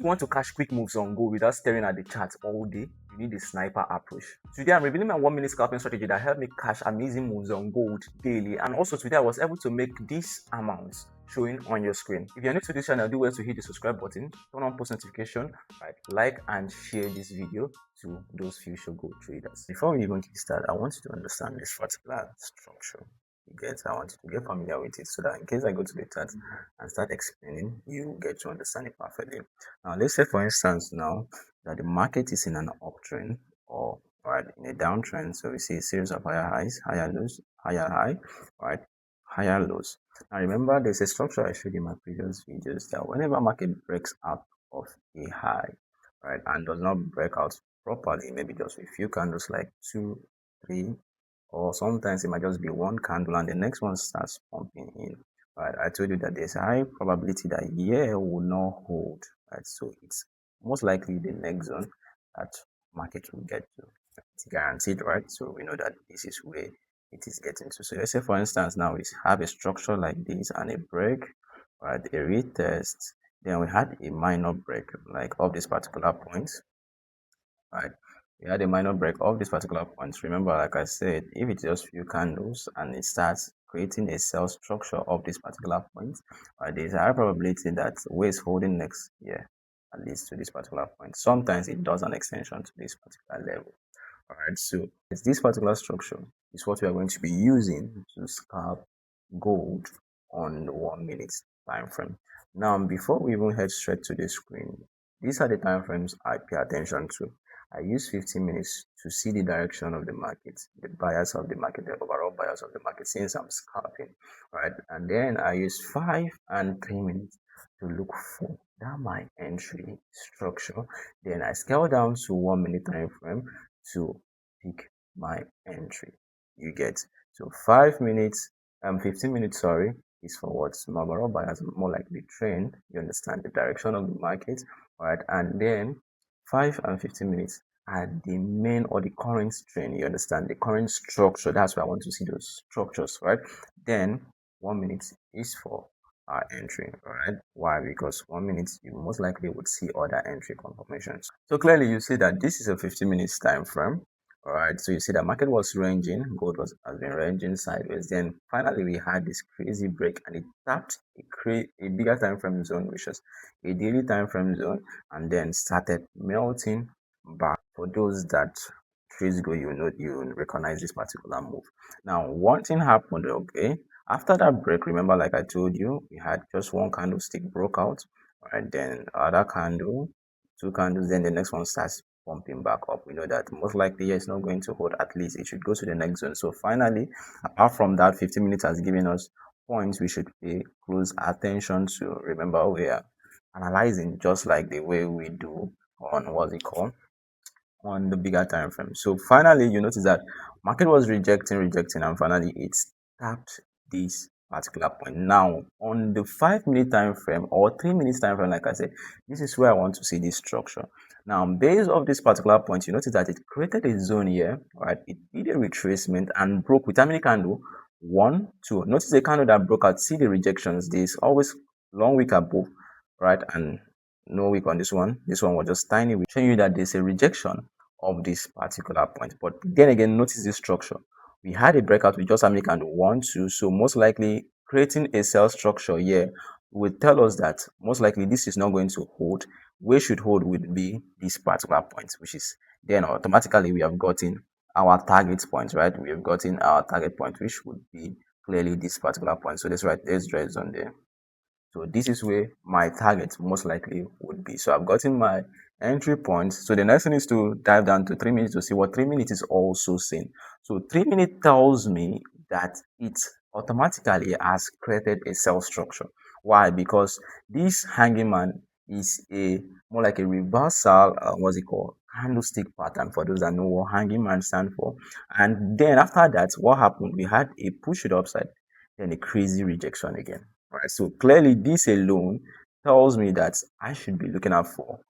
you want to catch quick moves on gold without staring at the chart all day, you need a sniper approach. Today I'm revealing my 1 minute scalping strategy that helped me catch amazing moves on gold daily, and also today I was able to make these amounts showing on your screen. If you're new to this channel, do well to hit the subscribe button, turn on post notification, right, like and share this video to those future gold traders. Before we even get started, I want you to understand this particular structure. I want you to get familiar with it so that in case I go to the chart and start explaining, you get to understand it perfectly. Now, let's say for instance now that the market is in an uptrend or right in a downtrend. So we see a series of higher highs, higher lows, higher high, right, higher lows. Now remember, there's a structure I showed in my previous videos that whenever market breaks out of a high, right, and does not break out properly, maybe just a few candles like 2, 3, or sometimes it might just be one candle and the next one starts pumping in. Right, I told you that there's a high probability that here will not hold. Right, so it's most likely the next zone that market will get to. It's guaranteed, right? So we know that this is where it is getting to. So let's say for instance now we have a structure like this and a break, right? A retest. Then we had a minor break like of this particular point, right? We had a minor break of this particular point. Remember, like I said, if it's just few candles and it starts creating a sell structure of this particular point, there's a high probability that where it's holding next here, at least to this particular point. Sometimes it does an extension to this particular level. All right, so it's this particular structure is what we are going to be using to scalp gold on the 1 minute time frame. Now, before we even head straight to the screen, these are the time frames I pay attention to. I use 15 minutes to see the direction of the market, the bias of the market, the overall bias of the market since I'm scalping, right? And then I use 5 and 3 minutes to look for that my entry structure. Then I scale down to 1 minute time frame to pick my entry. You get so 5 minutes, 15 minutes, sorry, is for what's my overall bias, more like the trend. You understand the direction of the market, right? And then 5 and 15 minutes are the main or the current trend. You understand the current structure. That's why I want to see those structures, right? Then 1 minute is for our entry, right? Why? Because 1 minute you most likely would see other entry confirmations. So clearly you see that this is a 15 minutes time frame. All right, so you see the market was ranging, gold has been ranging sideways. Then finally we had this crazy break and it tapped a bigger time frame zone, which was a daily time frame zone, and then started melting back. For those that trades go, you recognize this particular move. Now, one thing happened, okay, after that break, remember, like I told you, we had just one candlestick broke out, right? Then other candle, two candles, then the next one starts pumping back up. We know that most likely it's not going to hold, at least it should go to the next zone. So finally, apart from that, 15 minutes has given us points we should pay close attention to. Remember, we are analyzing just like the way we do on what's it called, on the bigger time frame. So finally you notice that market was rejecting, and finally it tapped this particular point. Now on the 5 minute time frame or 3 minutes time frame, like I said, this is where I want to see this structure. Now based off this particular point, you notice that it created a zone here, right? It did a retracement and broke with how many candle? 1, 2. Notice the candle that broke out. See the rejections. There's always long wick above, right, and no wick on this one. This one was just tiny, showing you that there's a rejection of this particular point. But then again, notice this structure. We had a breakout with just how many candle? 1, 2. So most likely creating a sell structure here will tell us that most likely this is not going to hold. Where should hold would be this particular point, which is then automatically we have gotten our target point, right? We have gotten our target point, which would be clearly this particular point. So that's right, there's red zone there. So this is where my target most likely would be. So I've gotten my entry point. So the next thing is to dive down to 3 minutes to see what 3 minutes is also saying. So 3 minutes tells me that it automatically has created a sell structure. Why? Because this hanging man is a more like a reversal, what's it called? Candlestick pattern, for those that know what hanging man stand for. And then after that, what happened? We had a push to the upside, then a crazy rejection again. Right, so clearly this alone tells me that I should be looking out for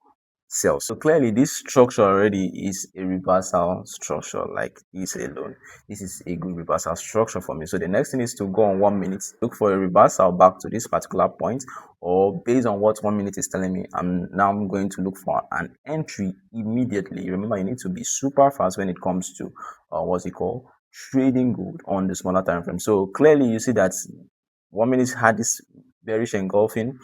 sell. So clearly this structure already is a reversal structure, like this alone. This is a good reversal structure for me. So the next thing is to go on 1 minute, look for a reversal back to this particular point, or based on what 1 minute is telling me, I'm going to look for an entry immediately. Remember, you need to be super fast when it comes to what's it called, trading gold on the smaller time frame. So clearly you see that 1 minute had this bearish engulfing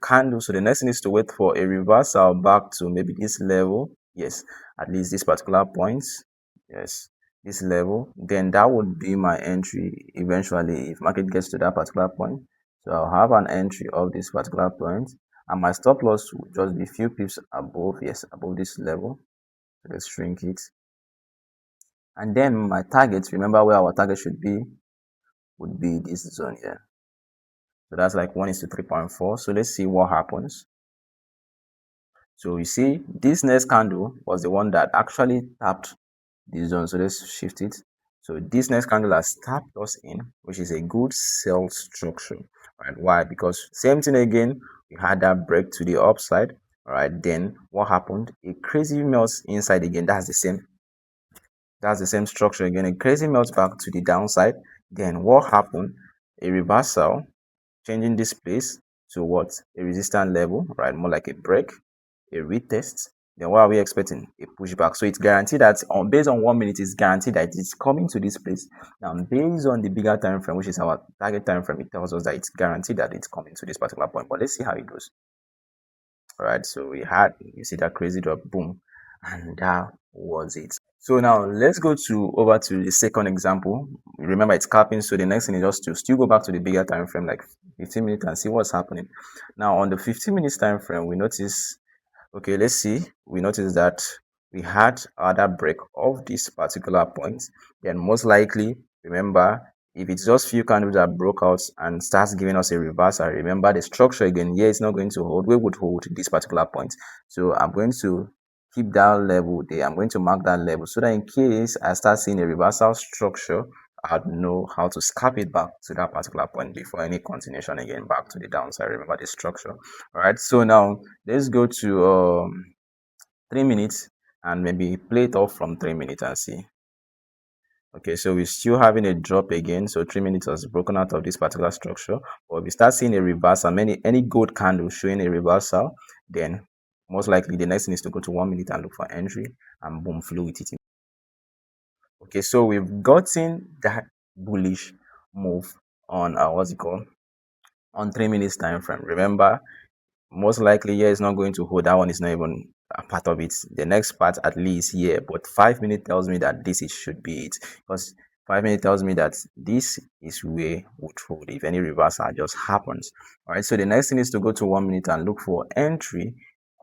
candle. So the next thing is to wait for a reversal back to maybe this level. Yes, at least this particular point. Yes, this level. Then that would be my entry eventually if market gets to that particular point. So I'll have an entry of this particular point, and my stop loss will just be few pips above. Yes, above this level. So let's shrink it. And then my target, remember where our target should be, would be this zone here. So that's like 1:3.4. So let's see what happens. So you see, this next candle was the one that actually tapped this zone. So let's shift it. So this next candle has tapped us in, which is a good sell structure. Right? Why? Because same thing again, we had that break to the upside. All right, then what happened? A crazy melts inside again. That's the same structure again. A crazy melts back to the downside. Then what happened? A reversal, changing this place to what? A resistance level, right? More like a break, a retest. Then what are we expecting? A pushback. So it's guaranteed that based on 1 minute, it's guaranteed that it's coming to this place. Now, based on the bigger time frame, which is our target time frame, it tells us that it's guaranteed that it's coming to this particular point. But let's see how it goes. All right, so you see that crazy drop, boom, and that was it. So now let's go over to the second example. Remember, it's capping, so the next thing is just to still go back to the bigger time frame, like 15 minutes, and see what's happening. Now on the 15 minutes time frame, we notice, okay, let's see, we notice that we had other break of this particular point. Then most likely, remember, if it's just few candles that broke out and starts giving us a reversal, remember the structure again, yeah, it's not going to hold. We would hold this particular point. So I'm going to keep that level there. I'm going to mark that level so that in case I start seeing a reversal structure, I'd know how to scalp it back to that particular point before any continuation again back to the downside. Remember the structure. All right, so now let's go to 3 minutes and maybe play it off from 3 minutes and see. Okay, so we're still having a drop again. So 3 minutes was broken out of this particular structure. But we start seeing a reversal, any gold candle showing a reversal, then most likely the next thing is to go to 1 minute and look for entry, and boom, flow with it. Okay, so we've gotten that bullish move on what's it called, on 3 minutes time frame. Remember, most likely here is not going to hold. That one is not even a part of it. The next part at least here, but 5 minutes tells me that this should be it, because 5 minutes tells me that this is where we hold if any reversal just happens. All right, so the next thing is to go to 1 minute and look for entry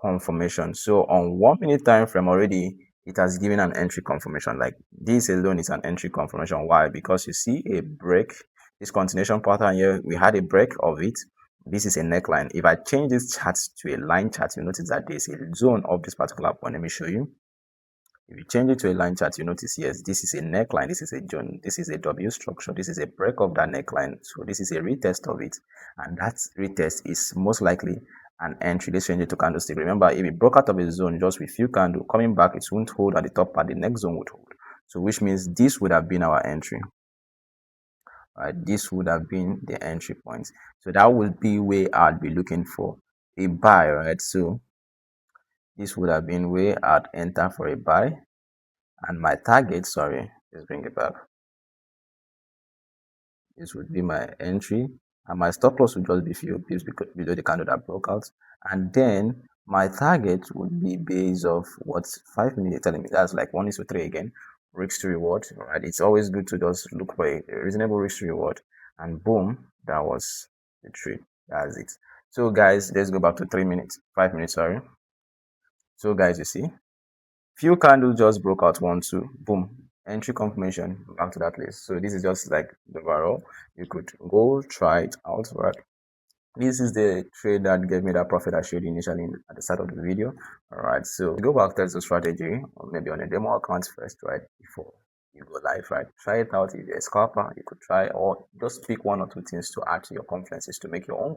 confirmation. So on 1 minute time frame already, it has given an entry confirmation. Like this alone is an entry confirmation. Why? Because you see a break, this continuation pattern here, we had a break of it. This is a neckline. If I change this chart to a line chart, you notice that there's a zone of this particular point. Let me show you. If you change it to a line chart, you notice, yes, this is a neckline, this is a zone, this is a W structure, this is a break of that neckline. So this is a retest of it. And that retest is most likely an entry. Let's change it to candlestick. Remember, if it broke out of a zone just with few candles coming back, it won't hold at the top part, the next zone would hold. So which means this would have been our entry. Right, this would have been the entry point. So that would be where I'd be looking for a buy, right? So this would have been where I'd enter for a buy, and my target, sorry, let's bring it back. This would be my entry, and my stop loss would just be few pips below the candle that broke out, and then my target would be based off what 5 minutes telling me. That's like 1:3 again, risk to reward. Right, it's always good to just look for a reasonable risk to reward, and boom, that was the trade. That's it. So guys, let's go back to 3 minutes, 5 minutes, sorry. So guys, you see, few candles just broke out, 1 2, boom, entry confirmation back to that place. So this is just like the overall. You could go try it out, right? This is the trade that gave me that profit I showed you initially at the start of the video. All right, so go back to the strategy, or maybe on a demo account first, right, before you go live, right? Try it out. If you're a scalper, you could try, or just pick one or two things to add to your conferences to make your own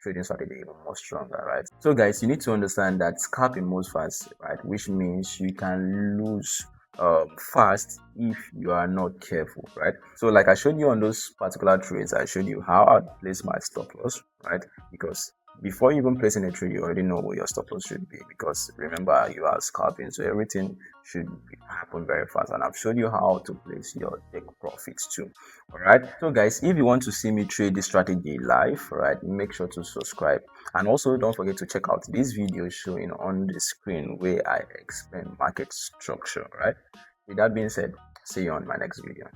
trading strategy even more stronger, right? So guys, you need to understand that scalping moves fast, right? Which means you can lose fast if you are not careful, right? So like I showed you on those particular trades, I showed you how I place my stop loss, right? Because before you even placing a trade, you already know what your stop loss should be, because remember, you are scalping, so everything should happen very fast, and I've shown you how to place your take profits too. All right, so guys, if you want to see me trade this strategy live, right, make sure to subscribe, and also don't forget to check out this video showing on the screen where I explain market structure. Right, with that being said, see you on my next video.